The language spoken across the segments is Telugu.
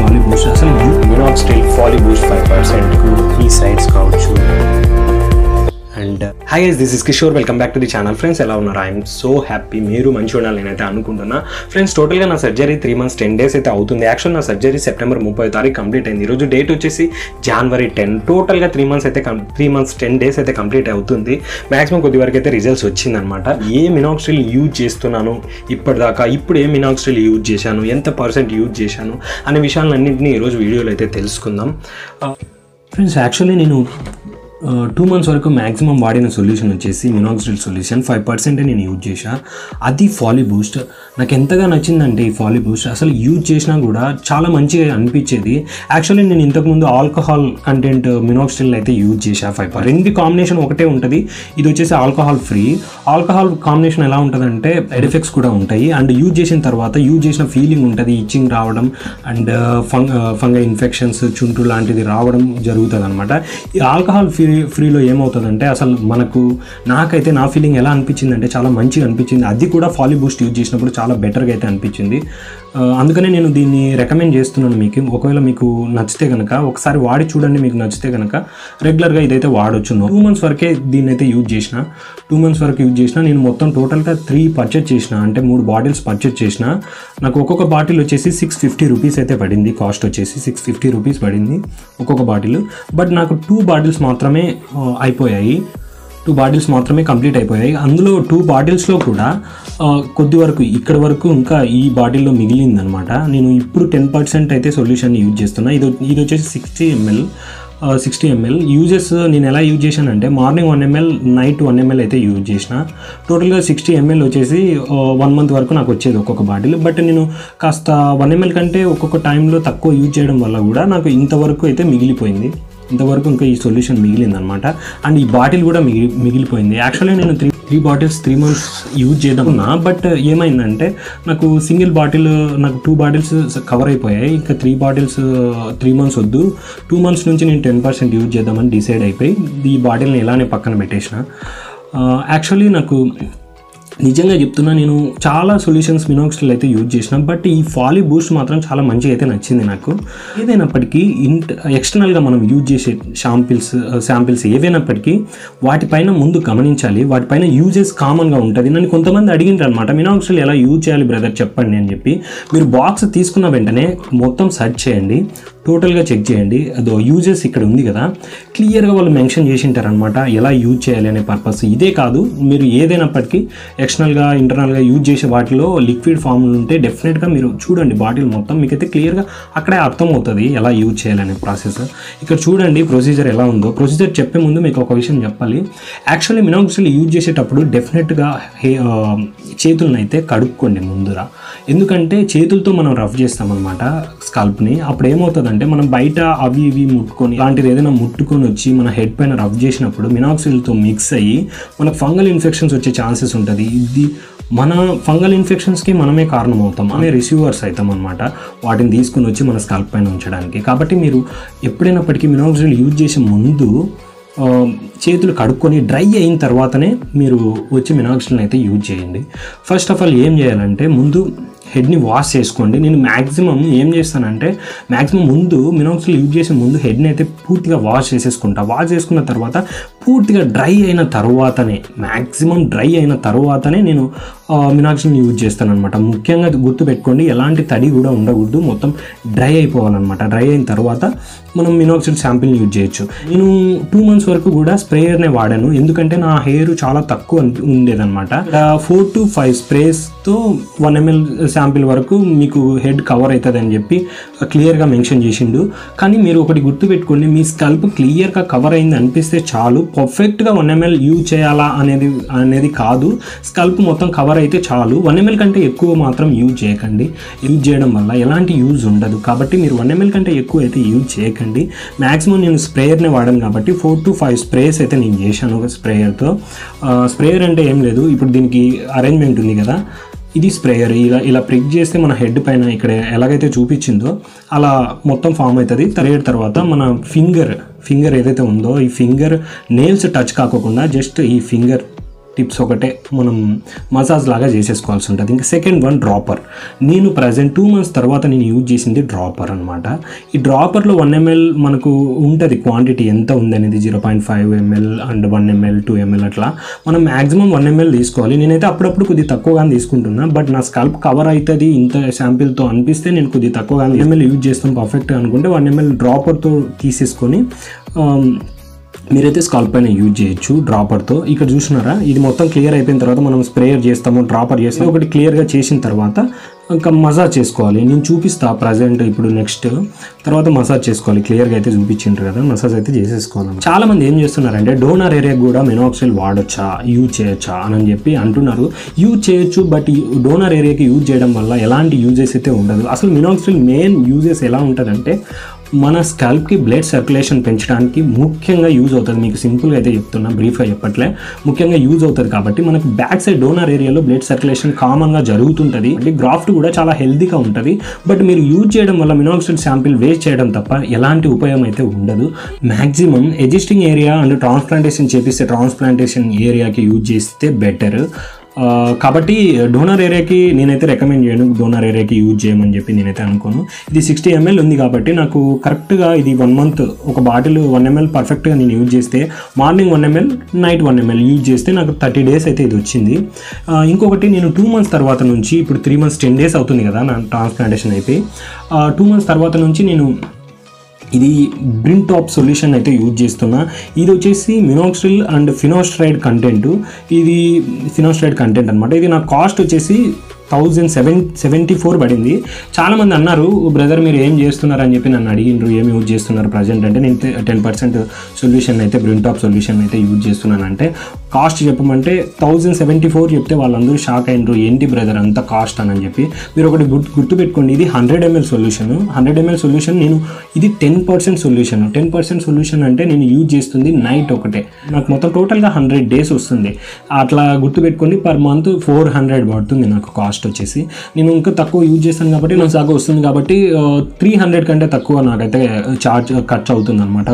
ఫాలీ బూస్ట్ అసలు మినాక్సిడిల్ ఫాలీ బూస్ట్ 5% ఈ సైడ్స్ కావచ్చు. And hi guys, this is Kishore, welcome back to the channel. Friends ఎలా ఉన్నారు? ఐఎమ్ సో హ్యాపీ, మీరు మంచిగా ఉండాలి నేనైతే అనుకుంటున్నా. ఫ్రెండ్స్ టోటల్గా నా సర్జరీ 3 months 10 days అయితే అవుతుంది. యాక్చువల్ నా సర్జరీ September 30 కంప్లీట్ అయింది. ఈరోజు డేట్ వచ్చేసి January 10. టోటల్గా 3 months 10 days అయితే కంప్లీట్ అవుతుంది. మ్యాక్సిమం కొద్ది వరకు అయితే రిజల్ట్స్ వచ్చిందనమాట. ఏ మినాక్సిడిల్ యూజ్ చేస్తున్నాను ఇప్పటిదాకా, ఇప్పుడు ఏ మినాక్సిడిల్ యూజ్ చేశాను, ఎంత % యూజ్ చేశాను అనే విషయాలన్నింటినీ ఈరోజు వీడియోలో అయితే తెలుసుకుందాం. ఫ్రెండ్స్ యాక్చువల్లీ నేను 2 months వరకు మ్యాక్సిమం వాడిన సొల్యూషన్ వచ్చేసి మినాక్సిడిల్ సొల్యూషన్ 5% నేను యూజ్ చేశా. అది ఫాలీ బూస్ట్. నాకు ఎంతగా నచ్చిందంటే ఈ ఫాలీ బూస్ట్ అసలు యూజ్ చేసినా కూడా చాలా మంచిగా అనిపించేది. యాక్చువల్లీ నేను ఇంతకుముందు ఆల్కహాల్ కంటెంట్ మినాక్సిడిల్ అయితే యూజ్ చేశా 5%. రెండు కాంబినేషన్ ఒకటే ఉంటుంది. ఇది వచ్చేసి ఆల్కహాల్ ఫ్రీ. ఆల్కహాల్ కాంబినేషన్ ఎలా ఉంటుందంటే సైడ్ ఎఫెక్ట్స్ కూడా ఉంటాయి. అండ్ యూజ్ చేసిన తర్వాత యూజ్ చేసిన ఫీలింగ్ ఉంటుంది, ఇచ్చింగ్ రావడం అండ్ ఫంగై ఇన్ఫెక్షన్స్ చుంటు లాంటిది రావడం జరుగుతుంది అనమాట. ఈ ఆల్కహాల్ ఫ్రీలో ఏమవుతుందంటే అసలు నాకైతే నా ఫీలింగ్ ఎలా అనిపించిందంటే చాలా మంచిగా అనిపించింది. అది కూడా ఫాలీ బూస్ట్ యూజ్ చేసినప్పుడు చాలా బెటర్గా అయితే అనిపించింది. అందుకనే నేను దీన్ని రికమెండ్ చేస్తున్నాను మీకు. ఒకవేళ మీకు నచ్చితే కనుక ఒకసారి వాడి చూడండి. మీకు నచ్చితే కనుక రెగ్యులర్గా ఇదైతే వాడొచ్చు. 2 months వరకే దీన్ని అయితే యూజ్ చేసిన. 2 months వరకు యూజ్ చేసిన. నేను మొత్తం టోటల్గా 3 పర్చేజ్ చేసిన, అంటే 3 బాటిల్స్ పర్చేజ్ చేసిన. నాకు ఒక్కొక్క బాటిల్ వచ్చేసి 650 రూపీస్ అయితే పడింది. కాస్ట్ వచ్చేసి 650 రూపీస్ పడింది ఒక్కొక్క బాటిల్. బట్ నాకు 2 బాటిల్స్ మాత్రమే అయిపోయాయి. 2 బాటిల్స్ మాత్రమే కంప్లీట్ అయిపోయాయి. అందులో 2 బాటిల్స్లో కూడా కొద్ది వరకు ఇక్కడ వరకు ఇంకా ఈ బాటిల్లో మిగిలిందనమాట. నేను ఇప్పుడు 10% అయితే సొల్యూషన్ యూజ్ చేస్తున్నా. ఇది వచ్చేసి 60 ml యూజెస్. నేను ఎలా యూజ్ చేశానంటే మార్నింగ్ 1 ml, నైట్ 1 ml అయితే యూజ్ చేసిన. టోటల్గా 60 ml వచ్చేసి 1 month వరకు నాకు వచ్చేది ఒక్కొక్క బాటిల్. బట్ నేను కాస్త 1 ml కంటే ఒక్కొక్క టైంలో తక్కువ యూజ్ చేయడం వల్ల కూడా నాకు ఇంతవరకు అయితే మిగిలిపోయింది. ఇంతవరకు ఇంకా ఈ సొల్యూషన్ మిగిలిందనమాట. అండ్ ఈ బాటిల్ కూడా మిగిలిపోయింది. యాక్చువల్లీ నేను 3 బాటిల్స్ 3 months యూజ్ చేద్దామన్నా. బట్ ఏమైందంటే నాకు సింగిల్ బాటిల్, నాకు 2 బాటిల్స్ కవర్ అయిపోయాయి. ఇంకా 3 బాటిల్స్ 3 months వద్దు, 2 months నుంచి నేను 10% యూజ్ చేద్దామని డిసైడ్ అయిపోయి ఈ బాటిల్ని ఇలానే పక్కన పెట్టేసిన. యాక్చువల్లీ నాకు నిజంగా చెప్తున్నా, నేను చాలా సొల్యూషన్స్ మినాక్సిడిల్ అయితే యూజ్ చేసిన. బట్ ఈ ఫాలీ బూస్ట్ మాత్రం చాలా మంచిగా అయితే నచ్చింది నాకు. ఏదైనప్పటికీ ఎక్స్టర్నల్గా మనం యూజ్ చేసే శాంపిల్స్ ఏవైనప్పటికీ వాటిపైన ముందు గమనించాలి. వాటిపైన యూజెస్ కామన్గా ఉంటుంది. నన్ను కొంతమంది అడిగింటారు అనమాట, మినాక్సిడిల్ ఎలా యూజ్ చేయాలి బ్రదర్ చెప్పండి అని చెప్పి. మీరు బాక్స్ తీసుకున్న వెంటనే మొత్తం సెర్చ్ చేయండి, టోటల్గా చెక్ చేయండి. అదో యూజెస్ ఇక్కడ ఉంది కదా, క్లియర్గా వాళ్ళు మెన్షన్ చేసి ఉంటారనమాట ఎలా యూజ్ చేయాలి అనే పర్పస్. ఇదే కాదు, మీరు ఏదైనప్పటికీ ఎక్స్టర్నల్గా ఇంటర్నల్గా యూజ్ చేసే వాటిలో లిక్విడ్ ఫామ్లు ఉంటే డెఫినెట్గా మీరు చూడండి బాటిల్ మొత్తం, మీకైతే క్లియర్గా అక్కడే అర్థమవుతుంది ఎలా యూజ్ చేయాలనే ప్రాసెస్. ఇక్కడ చూడండి ప్రొసీజర్ ఎలా ఉందో. ప్రొసీజర్ చెప్పే ముందు మీకు ఒక విషయం చెప్పాలి. యాక్చువల్లీ మినాక్సిడిల్ యూజ్ చేసేటప్పుడు డెఫినెట్గా చేతులను అయితే కడుక్కోండి ముందురా. ఎందుకంటే చేతులతో మనం రఫ్ చేస్తామన్నమాట స్కాల్ప్ని. అప్పుడు ఏమవుతుందంటే మనం బయట అవి ఇవి ముట్టుకొని లాంటిది ఏదైనా ముట్టుకొని వచ్చి మన హెడ్ పైన రఫ్ చేసినప్పుడు మినాక్సిడిల్తో మిక్స్ అయ్యి మనకు ఫంగల్ ఇన్ఫెక్షన్స్ వచ్చే ఛాన్సెస్ ఉంటుంది. ఇది మన ఫంగల్ ఇన్ఫెక్షన్స్కి మనమే కారణం అవుతాం, మనమే రిసీవర్స్ అవుతాం అనమాట, వాటిని తీసుకుని వచ్చి మన స్కాల్ప్ పైన ఉంచడానికి. కాబట్టి మీరు ఎప్పుడైనప్పటికీ మినాక్సిడిల్ యూజ్ చేసే ముందు చేతులు కడుక్కొని డ్రై అయిన తర్వాతనే మీరు వచ్చి మినాక్సిడిల్ అయితే యూజ్ చేయండి. ఫస్ట్ ఆఫ్ ఆల్ ఏం చేయాలంటే ముందు హెడ్ని వాష్ చేసుకోండి. నేను మ్యాక్సిమం ఏం చేస్తానంటే ముందు మినాక్సిడిల్ యూజ్ చేసే ముందు హెడ్ని అయితే పూర్తిగా వాష్ చేసేసుకుంటా. వాష్ చేసుకున్న తర్వాత పూర్తిగా డ్రై అయిన తర్వాతనే నేను మినాక్సిడిల్ యూజ్ చేస్తాను అనమాట. ముఖ్యంగా గుర్తుపెట్టుకోండి, ఎలాంటి తడి కూడా ఉండకూడదు, మొత్తం డ్రై అయిపోవాలన్నమాట. డ్రై అయిన తర్వాత మనం మినాక్సిడిల్ శాంపిల్ని యూజ్ చేయొచ్చు. నేను 2 months వరకు కూడా స్ప్రేయర్నే వాడాను, ఎందుకంటే నా హెయిర్ చాలా తక్కువ ఉండేదన్నమాట. 4 to 5 స్ప్రేస్తో 1 ml శాంపిల్ వరకు మీకు హెడ్ కవర్ అవుతుంది అని చెప్పి క్లియర్గా మెన్షన్ చేసిండు. కానీ మీరు ఒకటి గుర్తుపెట్టుకోండి, మీ స్కల్ప్ క్లియర్గా కవర్ అయింది అనిపిస్తే చాలు. పర్ఫెక్ట్గా 1 ml యూజ్ చేయాలా అనేది కాదు, స్కల్ప్ మొత్తం కవర్ అయితే చాలు. 1 ml కంటే ఎక్కువ మాత్రం యూజ్ చేయకండి. యూజ్ చేయడం వల్ల ఎలాంటి యూజ్ ఉండదు. కాబట్టి మీరు 1 ml కంటే ఎక్కువ అయితే యూజ్ చేయకండి. మ్యాక్సిమం నేను స్ప్రేయర్నే వాడాను కాబట్టి 4 to 5 స్ప్రేస్ అయితే నేను చేశాను ఒక స్ప్రేయర్తో. స్ప్రేయర్ అంటే ఏం లేదు, ఇప్పుడు దీనికి అరేంజ్మెంట్ ఉంది కదా, ఇది స్ప్రేయర్. ఇలా ప్రిక్ చేస్తే మన హెడ్ పైన ఇక్కడ ఎలాగైతే చూపించిందో అలా మొత్తం ఫామ్ అవుతుంది. తర్వాత మన ఫింగర్ ఏదైతే ఉందో ఈ ఫింగర్ నెయిల్స్ టచ్ కాకోకుండా జస్ట్ ఈ ఫింగర్ టిప్స్ ఒకటే మనం మసాజ్ లాగా చేసేసుకోవాల్సి ఉంటుంది. ఇంకా సెకండ్ వన్ డ్రాపర్. నేను ప్రజెంట్ 2 months తర్వాత నేను యూజ్ చేసింది డ్రాపర్ అనమాట. ఈ డ్రాపర్లో 1 ml మనకు ఉంటుంది క్వాంటిటీ ఎంత ఉందనేది 0.5 ml అండ్ 1 ml 2 ml అట్లా మనం మ్యాక్సిమం 1 ml తీసుకోవాలి. నేనైతే అప్పుడప్పుడు కొద్దిగా తక్కువగానే తీసుకుంటున్నా, బట్ నా స్కల్ప్ కవర్ అవుతుంది ఇంత శాంపిల్తో అనిపిస్తే నేను కొద్దిగా తక్కువగానే 1 ml యూజ్ చేస్తాం పర్ఫెక్ట్గా అనుకుంటే 1 ml డ్రాపర్తో తీసేసుకొని మీరైతే స్కాల్ప్ పైన యూజ్ చేయొచ్చు డ్రాపర్తో. ఇక్కడ చూసినారా, ఇది మొత్తం క్లియర్ అయిపోయిన తర్వాత మనం స్ప్రేయర్ చేస్తాము, డ్రాపర్ చేస్తాము. ఒకటి క్లియర్గా చేసిన తర్వాత ఇంకా మసాజ్ చేసుకోవాలి. నేను చూపిస్తా ప్రజెంట్ ఇప్పుడు నెక్స్ట్ తర్వాత మసాజ్ చేసుకోవాలి. క్లియర్గా అయితే చూపించిండ్రు కదా, మసాజ్ అయితే చేసేసుకోవాలి. చాలా మంది ఏం చేస్తున్నారంటే డోనర్ ఏరియాకి కూడా మినాక్సిల్ వాడొచ్చా, యూజ్ చేయొచ్చా అని చెప్పి అంటున్నారు. యూజ్ చేయొచ్చు, బట్ డోనర్ ఏరియాకి యూజ్ చేయడం వల్ల ఎలాంటి యూజెస్ అయితే ఉండదు. అసలు మినాక్సిల్ మెయిన్ యూజెస్ ఎలా ఉంటుందంటే మన స్కాల్ప్కి బ్లడ్ సర్క్యులేషన్ పెంచడానికి ముఖ్యంగా యూజ్ అవుతుంది. మీకు సింపుల్గా అయితే చెప్తున్నా, బ్రీఫ్గా చెప్పట్లే, ముఖ్యంగా యూజ్ అవుతుంది. కాబట్టి మనకు బ్యాక్ సైడ్ డోనర్ ఏరియాలో బ్లడ్ సర్క్యులేషన్ కామన్గా జరుగుతుంటుంది. అంటే గ్రాఫ్ట్ కూడా చాలా హెల్తీగా ఉంటుంది. బట్ మీరు యూజ్ చేయడం వల్ల మినాక్సిల్ శాంపిల్ వేస్ట్ చేయడం తప్ప ఎలాంటి ఉపయోగం అయితే ఉండదు. Maximum existing area and transplantation చేపిస్తే ట్రాన్స్ప్లాంటేషన్ ఏరియాకి యూజ్ చేస్తే బెటర్. కాబట్టి డోనర్ ఏరియాకి నేనైతే రికమెండ్ చేయను, డోనర్ ఏరియాకి యూజ్ చేయమని చెప్పి నేనైతే అనుకోను. ఇది 60 ml ఉంది కాబట్టి నాకు కరెక్ట్గా ఇది 1 month ఒక బాటిల్ 1 ml పర్ఫెక్ట్గా నేను యూజ్ చేస్తే morning 1 ml night 1 ml use చేస్తే నాకు 30 days అయితే ఇది వచ్చింది. ఇంకొకటి నేను 2 months తర్వాత నుంచి, ఇప్పుడు 3 months 10 days అవుతుంది కదా నా ట్రాన్స్ప్లాంటేషన్ అయిపోయి, 2 months తర్వాత నుంచి నేను ఇది బ్రింటాప్ సొల్యూషన్ అయితే యూజ్ చేస్తున్నా. ఇది వచ్చేసి మినాక్సిల్ అండ్ ఫినాస్ట్రైడ్ కంటెంట్, ఇది ఫినాస్ట్రైడ్ కంటెంట్ అనమాట. ఇది నా కాస్ట్ వచ్చేసి 1774 పడింది. చాలామంది అన్నారు, బ్రదర్ మీరు ఏం చేస్తున్నారు అని చెప్పి నన్ను అడిగిండ్రు, ఏం యూజ్ చేస్తున్నారు ప్రజెంట్ అంటే. నేను 10% సొల్యూషన్ అయితే బ్రింటాప్ సొల్యూషన్ అయితే యూజ్ చేస్తున్నానంటే కాస్ట్ చెప్పమంటే 1074 చెప్తే వాళ్ళందరూ షాక్ అయినరు, ఏంటి బ్రదర్ అంత కాస్ట్ అని చెప్పి. మీరు ఒకటి గుర్తుపెట్టుకోండి, ఇది 100 ml సొల్యూషన్. 100 ml సొల్యూషన్ నేను ఇది 10% సొల్యూషన్. 10% సొల్యూషన్ అంటే నేను యూజ్ చేస్తుంది నైట్ ఒకటే. నాకు మొత్తం టోటల్గా 100 days వస్తుంది. అట్లా గుర్తుపెట్టుకోండి. పర్ మంత్ 400 పడుతుంది నాకు కాస్ట్ వచ్చేసి. నేను ఇంకా తక్కువ యూజ్ చేస్తాను కాబట్టి నాకు సాగు వస్తుంది కాబట్టి 300 కంటే తక్కువ నాకైతే ఖర్చు అవుతుంది అనమాట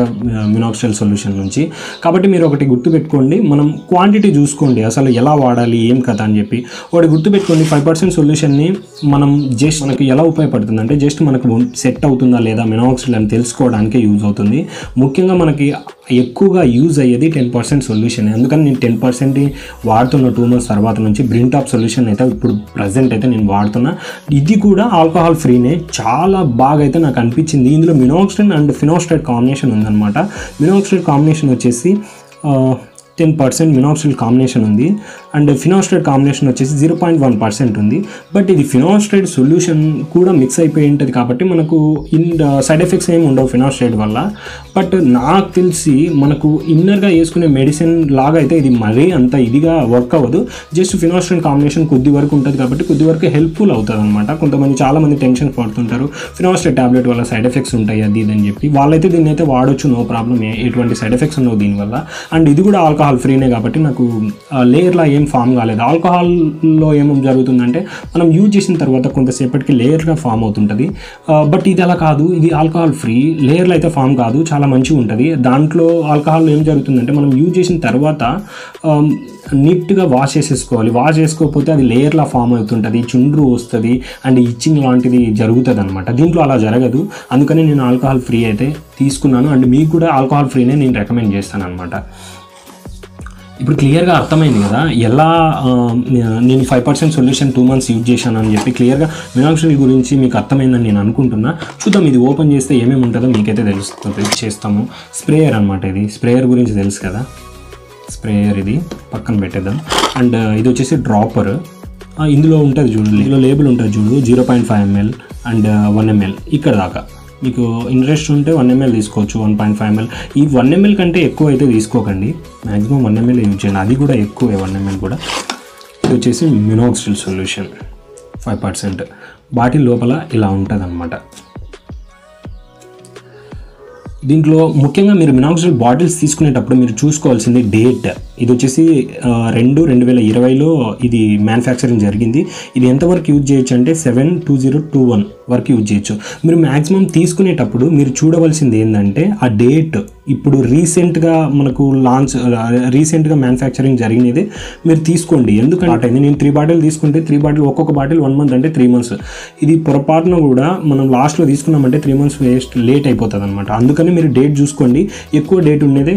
మినాక్సిల్ సొల్యూషన్ నుంచి. కాబట్టి మీరు ఒకటి గుర్తుపెట్టుకోండి, మనం క్వాంటిటీ చూసుకోండి అసలు ఎలా వాడాలి ఏం కథ అని చెప్పి. ఒకటి గుర్తుపెట్టుకోండి, 5% సొల్యూషన్ని మనం జస్ట్ మనకి ఎలా ఉపయోగపడుతుంది అంటే జస్ట్ మనకు సెట్ అవుతుందా లేదా మినాక్సిల్ అని తెలుసుకోవడానికే యూజ్ అవుతుంది. ముఖ్యంగా మనకి ఎక్కువగా యూజ్ అయ్యేది 10% సొల్యూషన్. అందుకని నేను 10% వాడుతున్న 2 months తర్వాత నుంచి బ్రింటాప్ సొల్యూషన్ అయితే ఇప్పుడు ప్రజెంట్ అయితే నేను వాడుతున్నా. ఇది కూడా ఆల్కహాల్ ఫ్రీనే, చాలా బాగా అయితే నాకు అనిపించింది. ఇందులో మినాక్సిల్ అండ్ ఫినాస్ట్రైడ్ కాంబినేషన్ ఉందన్నమాట. మినాక్సిల్ కాంబినేషన్ వచ్చేసి 10% మినాక్సిల్ కాంబినేషన్ ఉంది అండ్ ఫినాస్ట్రైడ్ కాంబినేషన్ వచ్చేసి 0.1% ఉంది. బట్ ఇది ఫినాస్ట్రైడ్ సొల్యూషన్ కూడా మిక్స్ అయిపోయి ఉంటుంది కాబట్టి మనకు సైడ్ ఎఫెక్ట్స్ ఏమి ఉండవు ఫినాస్ట్రైడ్ వల్ల. బట్ నాకు తెలిసి మనకు ఇన్నర్గా వేసుకునే మెడిసిన్ లాగా అయితే ఇది మరీ అంత ఇదిగా వర్క్ అవ్వదు. జస్ట్ ఫినాస్ట్రైడ్ కాంబినేషన్ కొద్ది వరకు ఉంటుంది కాబట్టి కొద్ది వరకు హెల్ప్ఫుల్ అవుతుంది అనమాట. కొంతమంది చాలామంది టెన్షన్ పడుతుంటారు, ఫినాస్ట్రైడ్ టాబ్లెట్ వల్ల సైడ్ ఎఫెక్ట్స్ ఉంటాయి అది ఇది అని చెప్పి. వాళ్ళైతే దీన్ని అయితే వాడొచ్చు, నో ప్రాబ్లం, ఎటువంటి సైడ్ ఎఫెక్ట్స్ ఉండవు దీనివల్ల. అండ్ ఇది కూడా ఆల్కహాల్ ఫ్రీనే కాబట్టి నాకు లేయర్లా ఏం ఫామ్ కాలేదు. ఆల్కహాల్లో ఏమేమి జరుగుతుందంటే మనం యూజ్ చేసిన తర్వాత కొంతసేపటికి లేయర్గా ఫామ్ అవుతుంటుంది. బట్ ఇది అలా కాదు, ఇది ఆల్కహాల్ ఫ్రీ, లేయర్లో అయితే ఫామ్ కాదు, చాలా మంచిగా ఉంటుంది. దాంట్లో ఆల్కహాల్లో ఏం జరుగుతుందంటే మనం యూజ్ చేసిన తర్వాత నీట్గా వాష్ చేసేసుకోవాలి. వాష్ చేసుకోకపోతే అది లేయర్లా ఫామ్ అవుతుంటుంది, చుండ్రు వస్తుంది అండ్ ఇచ్చింగ్ లాంటిది జరుగుతుంది అనమాట. దీంట్లో అలా జరగదు. అందుకని నేను ఆల్కహాల్ ఫ్రీ అయితే తీసుకున్నాను అండ్ మీకు కూడా ఆల్కహాల్ ఫ్రీనే నేను రికమెండ్ చేస్తాను అనమాట. ఇప్పుడు క్లియర్గా అర్థమైంది కదా ఎలా నేను 5% సొల్యూషన్ 2 months యూజ్ చేశాను అని చెప్పి. క్లియర్గా మినాక్సిల్ గురించి మీకు అర్థమైందని నేను అనుకుంటున్నా. చూద్దాం ఇది ఓపెన్ చేస్తే ఏమేమి ఉంటుందో మీకైతే తెలుస్తుంది. చేస్తాము. స్ప్రేయర్ అనమాట, ఇది స్ప్రేయర్ గురించి తెలుసు కదా, స్ప్రేయర్ ఇది పక్కన పెట్టేద్దాం. అండ్ ఇది వచ్చేసి డ్రాపర్, ఇందులో ఉంటుంది చూడు, ఇందులో లేబుల్ ఉంటుంది చూడు, 0.5 ml అండ్ 1 ml ఇక్కడ దాకా. మీకు ఇంట్రెస్ట్ ఉంటే 1 ml తీసుకోవచ్చు, 1.5 ml. ఈ 1 ml కంటే ఎక్కువ అయితే తీసుకోకండి, మ్యాక్సిమం 1 ml యూజ్ చేయండి, అది కూడా ఎక్కువే 1 ml కూడా. ఇది వచ్చేసి మినాక్సిల్ సొల్యూషన్ 5%. బాటిల్ లోపల ఇలా ఉంటుంది అనమాట. దీంట్లో ముఖ్యంగా మీరు మినాక్సిల్ బాటిల్స్ తీసుకునేటప్పుడు మీరు చూసుకోవాల్సింది డేట్. ఇది వచ్చేసి 2020లో ఇది మ్యానుఫ్యాక్చరింగ్ జరిగింది. ఇది ఎంతవరకు యూజ్ చేయొచ్చు అంటే 7/2021 వరకు యూజ్ చేయొచ్చు. మీరు మ్యాక్సిమం తీసుకునేటప్పుడు మీరు చూడవలసింది ఏంటంటే ఆ డేట్. ఇప్పుడు రీసెంట్గా మ్యానుఫ్యాక్చరింగ్ జరిగినది మీరు తీసుకోండి. ఎందుకంటే నేను 3 బాటిల్ తీసుకుంటే 3 బాటిల్ ఒక్కొక్క బాటిల్ 1 మంత్ అంటే 3 మంత్స్. ఇది పొరపాటున కూడా మనం లాస్ట్లో తీసుకున్నామంటే 3 మంత్స్ లేట్ అయిపోతుంది అనమాట. అందుకని మీరు డేట్ చూసుకోండి, ఎక్కువ డేట్ ఉండేది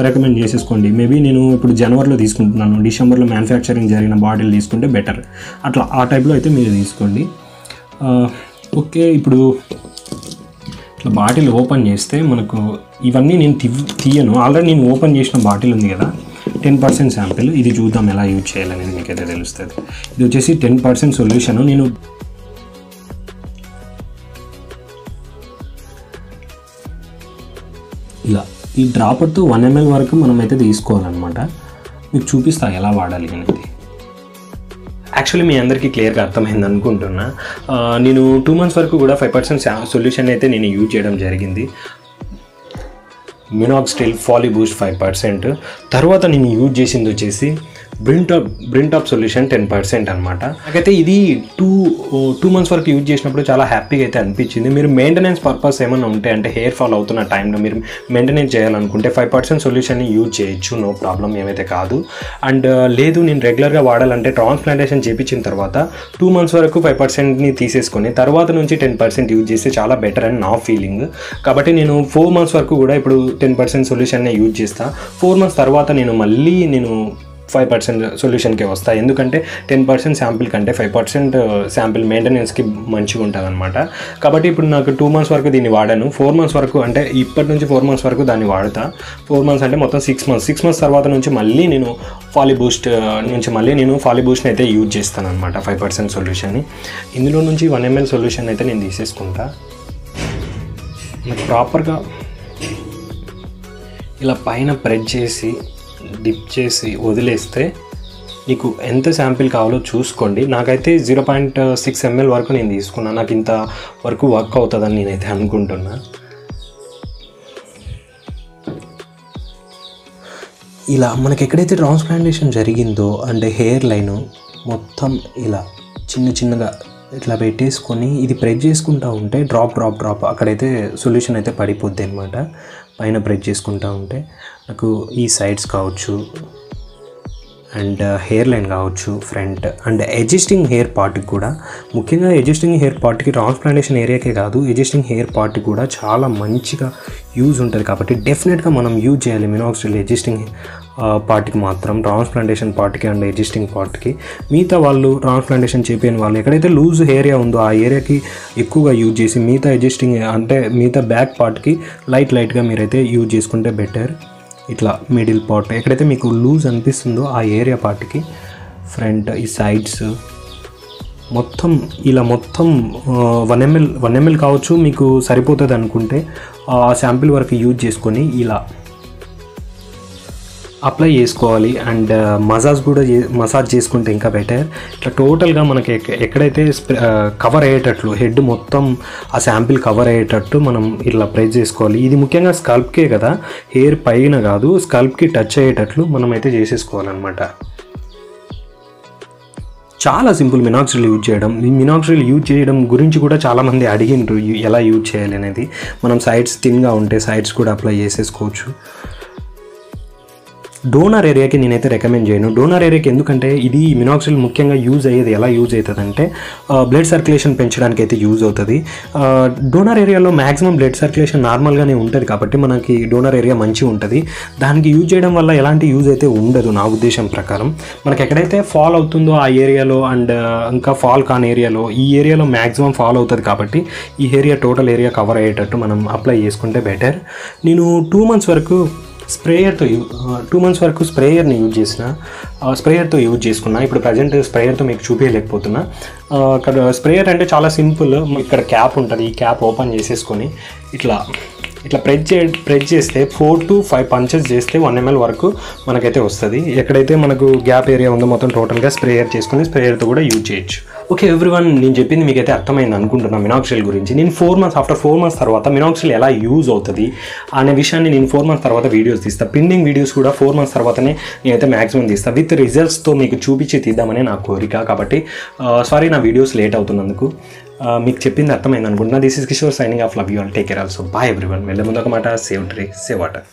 రికమెండ్ చేసేసుకోండి. మేబీ నేను ఇప్పుడు జనవరిలో తీసుకుంటున్నాను, డిసెంబర్లో మ్యానుఫ్యాక్చరింగ్ జరిగిన బాటిల్ తీసుకుంటే బెటర్. అట్లా ఆ టైప్లో అయితే మీరు తీసుకోండి. ఓకే, ఇప్పుడు ఇట్లా బాటిల్ ఓపెన్ చేస్తే మనకు ఇవన్నీ నేను తీయను. ఆల్రెడీ నేను ఓపెన్ చేసిన బాటిల్ ఉంది కదా, 10% శాంపిల్. ఇది చూద్దాం ఎలా యూజ్ చేయాలనేది మీకైతే తెలుస్తుంది. ఇది వచ్చేసి 10% సొల్యూషన్. నేను ఇలా ఈ డ్రాపర్తో 1 ml వరకు మనమైతే తీసుకోవాలన్నమాట. మీకు చూపిస్తా ఎలా వాడాలి అనేది. యాక్చువల్లీ మీ అందరికీ క్లియర్గా అర్థమైంది అనుకుంటున్నా. నేను 2 months వరకు కూడా 5% సొల్యూషన్ అయితే నేను యూజ్ చేయడం జరిగింది. Minoxidil folly Boost 5%. తర్వాత నేను యూజ్ చేసింది వచ్చేసి బ్రింటాప్ సొల్యూషన్ 10% అనమాట. నాకైతే ఇది 2 months వరకు యూజ్ చేసినప్పుడు చాలా హ్యాపీగా అయితే అనిపించింది. మీరు మెయింటెనెన్స్ పర్పస్ ఏమైనా ఉంటే అంటే హెయిర్ ఫాల్ అవుతున్న టైంలో మీరు మెయింటెనెన్స్ చేయాలనుకుంటే 5% సొల్యూషన్ని యూజ్ చేయొచ్చు, నో ప్రాబ్లం, ఏమైతే కాదు. అండ్ లేదు నేను రెగ్యులర్గా వాడాలంటే ట్రాన్స్ప్లాంటేషన్ చేయించిన తర్వాత 2 months వరకు 5%ని తీసేసుకొని తర్వాత నుంచి 10% యూజ్ చేస్తే చాలా బెటర్ అని నా ఫీలింగ్. కాబట్టి నేను 4 months వరకు కూడా ఇప్పుడు 10% సొల్యూషన్నే యూజ్ చేస్తాను. 4 months తర్వాత నేను 5% సొల్యూషన్కే వస్తాయి. ఎందుకంటే 10% శాంపిల్ కంటే 5% శాంపిల్ మెయింటెనెన్స్కి మంచిగా ఉంటుంది అనమాట. కాబట్టి ఇప్పుడు నాకు 2 months వరకు దీన్ని వాడాను. 4 months వరకు అంటే ఇప్పటి నుంచి 4 months వరకు దాన్ని వాడతా. 4 months అంటే మొత్తం 6 months. 6 months తర్వాత నుంచి మళ్ళీ నేను ఫాలీ బూస్ట్ని అయితే యూజ్ చేస్తాను అనమాట, 5% సొల్యూషన్ని. ఇందులో నుంచి 1 ml సొల్యూషన్ అయితే నేను తీసేసుకుంటా. నాకు ప్రాపర్గా ఇలా పైన ప్రెస్ చేసి డిప్ చేసి వదిలేస్తే నీకు ఎంత శాంపిల్ కావాలో చూసుకోండి. నాకైతే 0.6 ml వరకు నేను తీసుకున్నాను. నాకు ఇంత వరకు వర్క్ అవుతుందని నేనైతే అనుకుంటున్నా. ఇలా మనకి ఎక్కడైతే ట్రాన్స్ప్లాంటేషన్ జరిగిందో అంటే హెయిర్ లైన్ మొత్తం ఇలా చిన్నగా ఇట్లా పెట్టేసుకొని ఇది ప్రెస్ చేసుకుంటూ ఉంటే డ్రాప్ అక్కడైతే సొల్యూషన్ అయితే పడిపోద్ది అనమాట. పైన ప్రెస్ చేసుకుంటూ ఉంటే నాకు ఈ సైడ్స్ కావచ్చు అండ్ హెయిర్ లైన్ కావచ్చు, ఫ్రంట్ అండ్ ఎడ్జిస్టింగ్ హెయిర్ పార్ట్కి కూడా, ముఖ్యంగా ఎడ్జిస్టింగ్ హెయిర్ పార్ట్కి ట్రాన్స్ప్లాంటేషన్ ఏరియాకే కాదు ఎడ్జిస్టింగ్ హెయిర్ పార్ట్కి కూడా చాలా మంచిగా యూజ్ ఉంటుంది. కాబట్టి డెఫినెట్గా మనం యూజ్ చేయాలి మినాక్సిడిల్ ఎడ్జిస్టింగ్ పార్ట్కి మాత్రం, ట్రాన్స్ప్లాంటేషన్ పార్ట్కి అండ్ ఎడ్జిస్టింగ్ పార్ట్కి. మిగతా వాళ్ళు ట్రాన్స్ప్లాంటేషన్ చేపిన వాళ్ళు ఎక్కడైతే లూజ్ ఏరియా ఉందో ఆ ఏరియాకి ఎక్కువగా యూజ్ చేసి మిగతా బ్యాక్ పార్ట్కి లైట్గా మీరైతే యూజ్ చేసుకుంటే బెటర్. ఇట్లా మిడిల్ పార్ట్ ఎక్కడైతే మీకు లూజ్ అనిపిస్తుందో ఆ ఏరియా పార్ట్కి, ఫ్రంట్ ఈ సైడ్స్ మొత్తం 1 ml కావచ్చు మీకు సరిపోతుంది అనుకుంటే ఆ శాంపిల్ వరకు యూజ్ చేసుకొని ఇలా అప్లై చేసుకోవాలి. అండ్ మసాజ్ చేసుకుంటే ఇంకా బెటర్. ఇట్లా టోటల్గా మనకి ఎక్కడైతే కవర్ అయ్యేటట్లు హెడ్ మొత్తం ఆ శాంపిల్ కవర్ అయ్యేటట్టు మనం ఇట్లా ప్రెస్ చేసుకోవాలి. ఇది ముఖ్యంగా స్కల్ప్కే కదా, హెయిర్ పైన కాదు, స్కల్ప్కి టచ్ అయ్యేటట్లు మనం అయితే చేసేసుకోవాలన్నమాట. చాలా సింపుల్ మినాక్సిడిల్ యూజ్ చేయడం. ఈ మినాక్సిడిల్ యూజ్ చేయడం గురించి కూడా చాలామంది అడిగిండ్రు ఎలా యూజ్ చేయాలి అనేది. మనం సైడ్స్ థిన్గా ఉంటే సైడ్స్ కూడా అప్లై చేసేసుకోవచ్చు. డోనర్ ఏరియాకి నేనైతే రికమెండ్ చేయను. డోనర్ ఏరియాకి ఎందుకంటే ఇది మినాక్సిడిల్ ముఖ్యంగా యూజ్ అయ్యేది ఎలా యూజ్ అవుతుంది అంటే బ్లడ్ సర్క్యులేషన్ పెంచడానికి అయితే యూజ్ అవుతుంది. డోనర్ ఏరియాలో మ్యాక్సిమం బ్లడ్ సర్క్యులేషన్ నార్మల్గానే ఉంటుంది కాబట్టి మనకి డోనర్ ఏరియా మంచిగా ఉంటుంది. దానికి యూజ్ చేయడం వల్ల ఎలాంటి యూజ్ అయితే ఉండదు నా ఉద్దేశం ప్రకారం. మనకి ఎక్కడైతే ఫాల్ అవుతుందో ఆ ఏరియాలో అండ్ ఇంకా ఫాల్ కాని ఏరియాలో ఈ ఏరియాలో మ్యాక్సిమం ఫాల్ అవుతుంది కాబట్టి ఈ ఏరియా టోటల్ ఏరియా కవర్ అయ్యేటట్టు మనం అప్లై చేసుకుంటే బెటర్. నేను 2 months వరకు స్ప్రేయర్ని యూజ్ చేసిన, స్ప్రేయర్తో యూజ్ చేసుకున్నా. ఇప్పుడు ప్రజెంట్ స్ప్రేయర్తో మీకు చూపించలేకపోతున్నా. ఇక్కడ స్ప్రేయర్ అంటే చాలా సింపుల్. ఇక్కడ క్యాప్ ఉంటుంది, ఈ క్యాప్ ఓపెన్ చేసేసుకొని ఇట్లా ప్రెస్ చేస్తే 4 to 5 పంచెస్ చేస్తే 1 ml వరకు మనకైతే వస్తుంది. ఎక్కడైతే మనకు గ్యాప్ ఏరియా ఉందో మొత్తం టోటల్గా స్ప్రేయర్ చేసుకుని స్ప్రేయర్తో కూడా యూజ్ చేయొచ్చు. ఓకే ఎవ్రీవన్, నేను చెప్పింది మీకైతే అర్థమైంది అనుకుంటున్నాను మినాక్సిల్ గురించి. నేను 4 months ఆఫ్టర్ 4 months తర్వాత మినాక్సిల్ ఎలా యూజ్ అవుతుంది అనే విషయాన్ని నేను 4 months తర్వాత వీడియోస్ తీస్తాను. పిండింగ్ వీడియోస్ కూడా 4 months తర్వాతనే నేనైతే మ్యాక్సిమం తీస్తాను, విత్ రిజల్ట్స్తో మీకు చూపించి తీద్దామని నా కోరిక. కాబట్టి సారీ నా వీడియోస్ లేట్ అవుతున్నందుకు. మీకు చెప్పింది అర్థమైంది అనుకుంటున్నా. This is Kishore signing off. Love you all, take care also. Bye everyone. వెళ్ళే ముందు ఒక మాట, సేవ్ ట్రీ సేవ్ వాటర్.